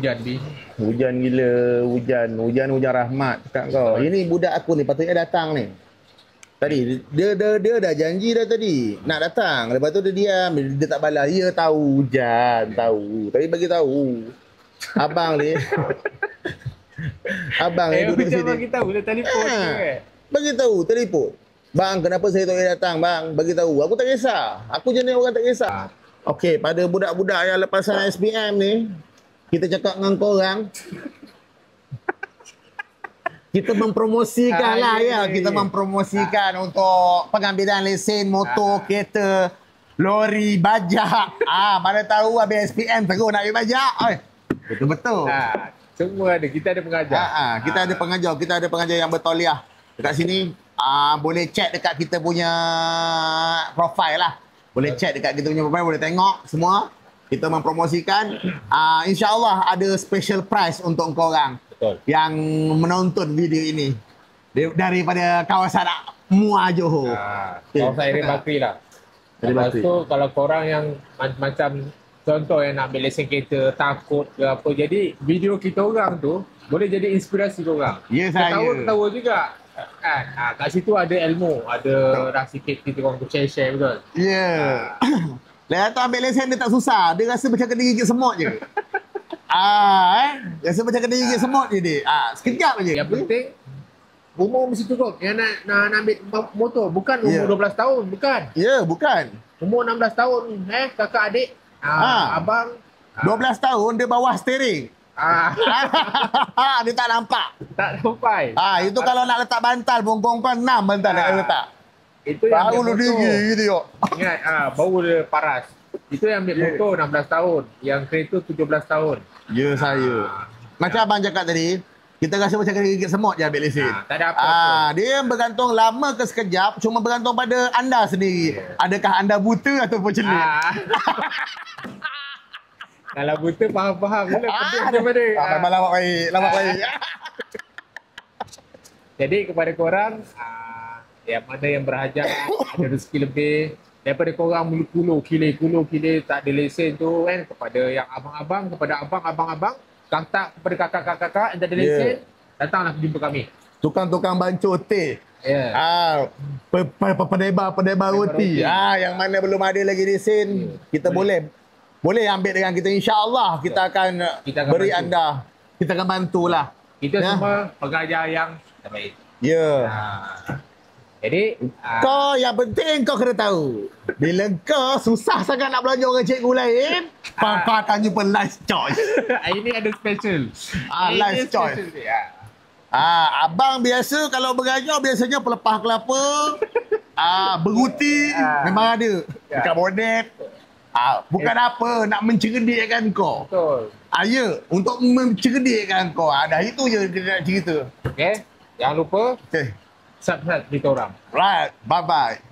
hujan ni. Hujan gila, hujan rahmat cakap kau. Ini budak aku ni patutnya datang ni. Tadi dia dah janji dah tadi nak datang. Lepas tu dia diam, dia tak balas. Ya tahu hujan, tahu. Tapi bagi tahu. Abang ni abang ni duduk sini. Bagi tahu dia telefon ke. Bagi tahu telefon. Bang, kenapa saya tak boleh datang bang? Bagi tahu. Aku tak kisah. Aku jenis orang tak kisah. Okey, pada budak-budak yang lepasan SPM ni, kita cakap dengan korang, kita mempromosikan lah ya. Kita mempromosikan untuk pengambilan lesen motor, kereta, lori, bajak. Mana tahu habis SPM terus nak ambil bajak. Betul-betul. Semua ada. Kita ada pengajar. Kita ada pengajar. Kita ada pengajar yang bertauliah. Dekat sini, boleh chat dekat kita punya profile lah. Boleh chat dekat kita punya profile, boleh tengok semua. Kita mempromosikan. InsyaAllah ada special prize untuk korang. Betul. Yang menonton video ini. Daripada kawasan Muar Johor. Kawasan Area Bakri lah. Lepas tu kalau korang yang macam contoh yang nak ambil lesen kereta, takut ke apa. Jadi video kita orang tu boleh jadi inspirasi korang. Ya saya. Ketawa juga. Kan? Kat situ ada ilmu, ada dah sikit kita orang tu share betul. Ya. Lepas tu ambil lesen dia tak susah. Dia rasa macam kena gigit semut je. Rasa macam kena gigit semut je dia. Sekejap je. Yang penting umur mesti cukup. Yang nak ambil motor bukan umur 12 tahun, bukan. Ya, bukan. Umur 16 tahun, kakak adik, abang 12 tahun dia bawah steering. Dia tak nampak. Tak sampai. Itu kalau nak letak bantal, bongkong kan 6 bantal nak letak. Itu yang baru lu tinggi gitu. Ingat, baru dia paras. Itu yang ambil motor 16 tahun. Yang kereta 17 tahun. Ya saya. Macam abang cakap tadi, kita rasa macam kena gigit semut je ambil lesen. Tak ada apa-apa. Dia bergantung lama ke sekejap, cuma bergantung pada anda sendiri. Adakah anda buta ataupun celik? Kalau buta faham-faham. Lawak baik. Jadi kepada korang, yang mana yang berhajat, ada rezeki lebih, daripada korang mulu-kulu, kile tak ada lesen tu kan, kepada yang abang-abang, kepada abang-abang, kakak kepada kakak-kakak yang tak ada lesen, datanglah jumpa kami. Tukang Bancuh teh. Pendebar roti. Yang mana belum ada lagi lesen, kita boleh ambil dengan kita. InsyaAllah kita akan beri bantu anda. Kita akan bantulah. Kita semua pengajar yang terbaik. Ya. Jadi kau yang penting kau kena tahu, bila kau susah sangat nak belanja orang cikgu lain, kau akan jumpa Life's Choice. Ini ada special. Life's Choice. Abang biasa kalau mengajar biasanya pelepah kelapa, beruti, memang ada dekat bonet. Bukan apa, nak mencerdikkan kau. Betul. Ya, untuk mencerdikkan kau. Dah itu je kita nak cerita. Okey, jangan lupa subscribe kita orang. Right, bye-bye.